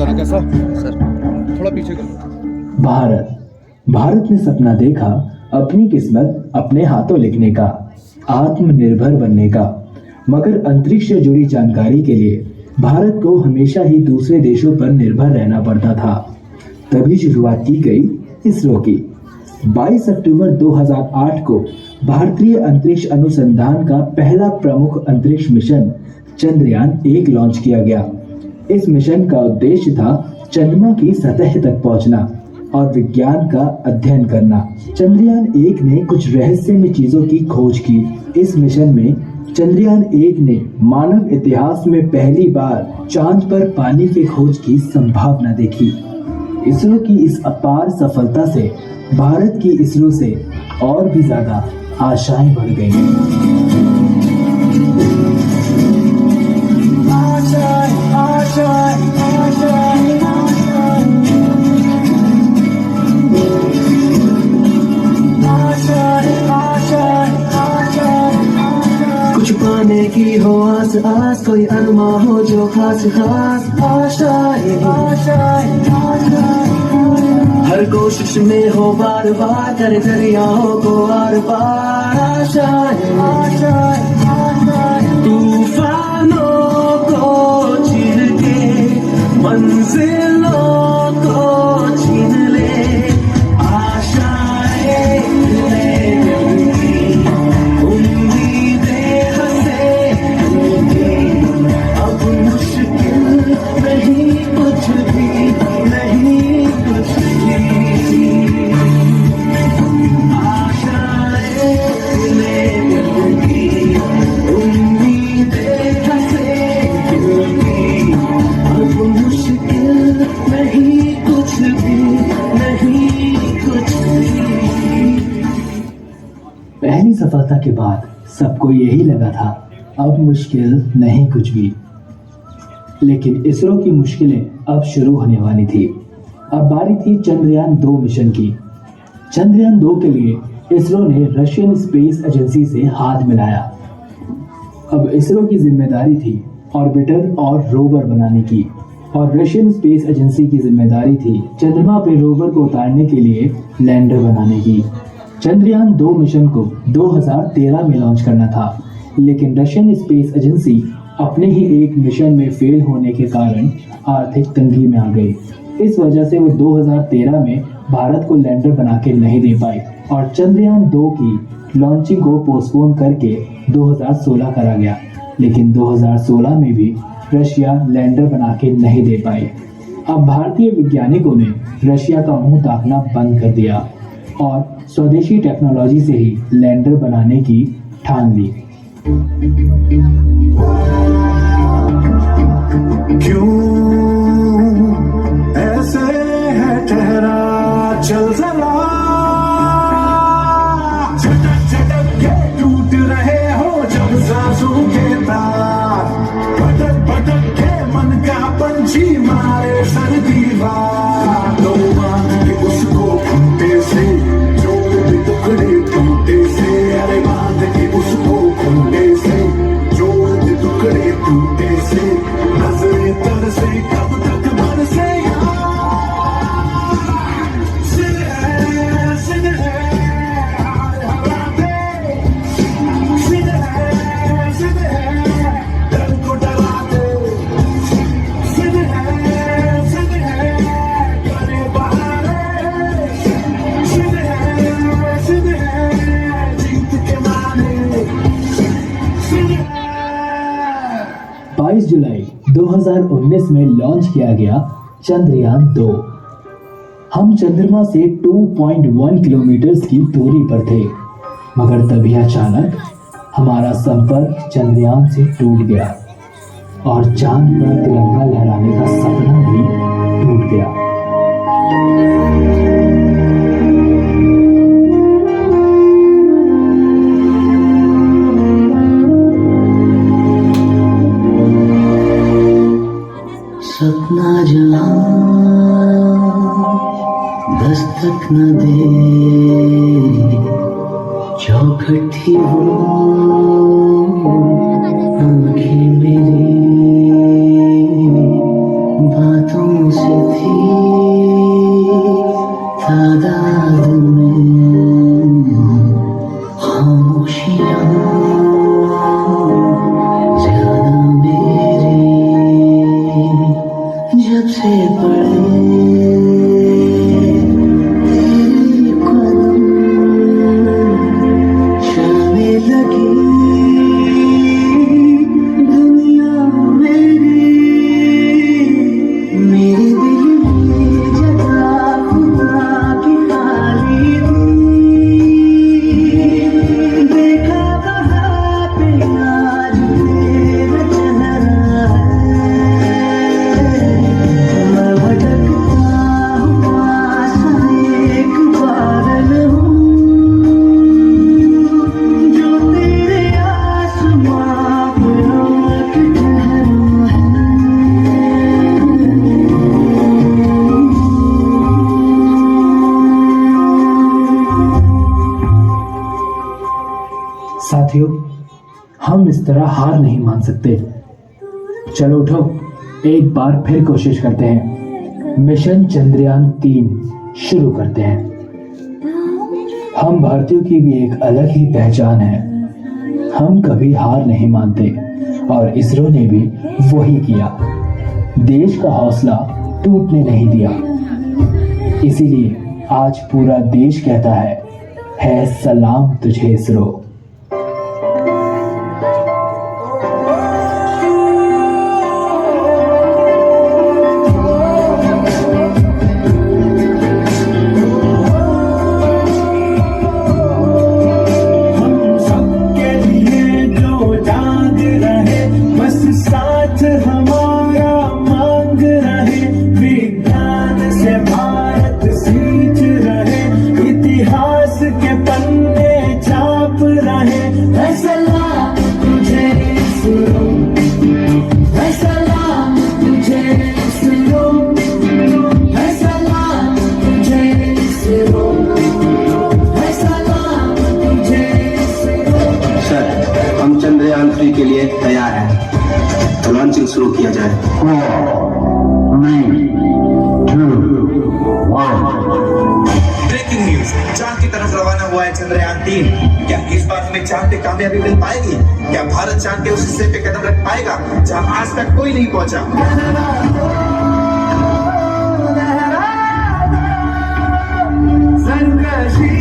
जाना। कैसा सर? थोड़ा पीछे कर। भारत ने सपना देखा अपनी किस्मत अपने हाथों लिखने का, आत्मनिर्भर बनने का। मगर अंतरिक्ष से जुड़ी जानकारी के लिए भारत को हमेशा ही दूसरे देशों पर निर्भर रहना पड़ता था। तभी शुरुआत की गई इसरो की। 22 अक्टूबर 2008 को भारतीय अंतरिक्ष अनुसंधान का पहला प्रमुख अंतरिक्ष मिशन चंद्रयान-1 लॉन्च किया गया। इस मिशन का उद्देश्य था चंद्रमा की सतह तक पहुंचना और विज्ञान का अध्ययन करना। चंद्रयान-1 ने कुछ रहस्यमय चीजों की खोज की। इस मिशन में चंद्रयान-1 ने मानव इतिहास में पहली बार चांद पर पानी की खोज की संभावना देखी। इसरो की इस अपार सफलता से भारत की इसरो से और भी ज्यादा आशाएं बढ़ गईं। कुछ पाने की हो आस आस, कोई अरमा हो जो खास खास। आशाएं हर कोशिश में हो बार बार, कर दरियाओं को आर पार। आशाएं तूफानों को चीर के मंजिलों को छीन ले। आशाएं ले उम्मीदें हंसे, अब मुश्किल नहीं कुछ भी, नहीं कुछ भी। आशाएं ले उम्मीदें हंसे, अब मुश्किल नहीं कुछ भी, नहीं कुछ भी। पहली सफलता के बाद सबको यही लगा था अब मुश्किल नहीं कुछ भी। लेकिन इसरो की मुश्किलें अब शुरू होने वाली थी। अब बारी थी चंद्रयान-2 मिशन की। चंद्रयान-2 के लिए इसरो ने रशियन स्पेस एजेंसी से हाथ मिलाया। अब इसरो की जिम्मेदारी थी ऑर्बिटर और रोवर बनाने की, और रशियन स्पेस एजेंसी की जिम्मेदारी थी चंद्रमा पे रोवर को उतारने के लिए लैंडर बनाने की। चंद्रयान-2 मिशन को 2013 में लॉन्च करना था, लेकिन रशियन स्पेस एजेंसी अपने ही एक मिशन में फेल होने के कारण आर्थिक तंगी में आ गई। इस वजह से वो 2013 में भारत को लैंडर बना के नहीं दे पाई और चंद्रयान-2 की लॉन्चिंग को पोस्टपोन करके 2016 करा गया। लेकिन 2016 में भी रशिया लैंडर बना के नहीं दे पाए। अब भारतीय वैज्ञानिकों ने रशिया का मुंह ताकना बंद कर दिया और स्वदेशी टेक्नोलॉजी से ही लैंडर बनाने की ठान ली। क्यों ऐसे है ठहरा, चल जरा। झटक झटक के टूट रहे हो जब सांसों के तार, भटक भटक के मन का पंछी मारे सर दीवार। तो बांध के उसको खूंटे से, जोड़ दे टुकड़े टूटे से। अरे बांध के उसको खूंटे से, जोड़ दे टुकड़े टूटे से। नजरें तरसे कब तक बरसे जुलाई 2019 में लॉन्च किया गया चंद्रयान-2। हम चंद्रमा से 2.1 किलोमीटर की दूरी पर थे, मगर तभी अचानक हमारा संपर्क चंद्रयान से टूट गया और चांद पर तिरंगा लहराने का सपना भी टूट गया। सपना जहाँ दस्तक न दे, चौखट थी वो आँखें मेरी, बातों जब से पड़े तेरे कदम चलने लगी दुनिया मेरी मेरे दिल में जगह खुदा की खाली थी देखा कहाँ पे आज तेरा चेहरा है मैं भटकता हुआ सा एक बादल हूँ जो तेरे आसमां पे आके ठहरा है साथियों, हम इस तरह हार नहीं मान सकते। चलो उठो, एक बार फिर कोशिश करते हैं। मिशन चंद्रयान 3 शुरू करते हैं। हम भारतीयों की भी एक अलग ही पहचान है। हम कभी हार नहीं मानते और इसरो ने भी वही किया। देश का हौसला टूटने नहीं दिया। इसीलिए आज पूरा देश कहता है सलाम तुझे इसरो। हम सबके लिए जो जाग रहे बस साथ हमारा मांग रहे विज्ञान से भारत सींच रहे इतिहास के पन्ने छाप रहे फैसला तुझे इसरो फैसला तुझे इसरो फैसला तुझे इसरो फैसला तुझे इसरो। सर, हम चंद्रयान 3 के लिए तैयार हैं। तो लॉन्चिंग शुरू किया जाए। ब्रेकिंग न्यूज, चांद की तरफ रवाना हुआ है चंद्रयान 3। क्या इस बार हमें चांद पे कामयाबी मिल पाएगी? क्या भारत चांद के उस हिस्से पे कदम रख पाएगा जहां आज तक कोई नहीं पहुंचा? सरकशी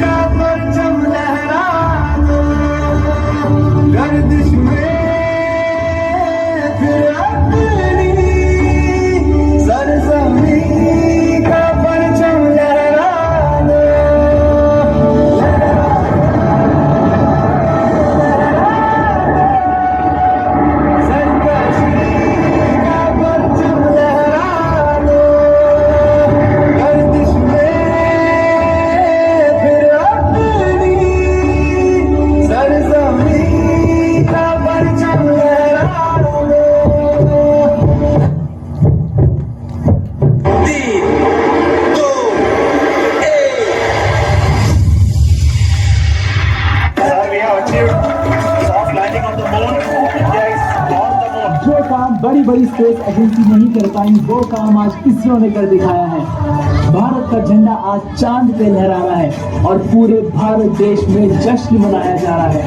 का परचम लहरा दो गर्दिश में फिर अपनी सरजमी का परचम लहरा दो सरकशी का परचम लहरा दो गर्दिश में फिर अपनी सरजमी का परचम लहरा दो। 3, 2, 1। We have achieved soft landing on the moon. India is on the moon. जो काम बड़ी बड़ी स्पेस एजेंसी नहीं कर पाई, वो काम आज इसरो ने कर दिखाया है। भारत का झंडा आज चांद पे लहरा रहा है और पूरे भारत देश में जश्न मनाया जा रहा है।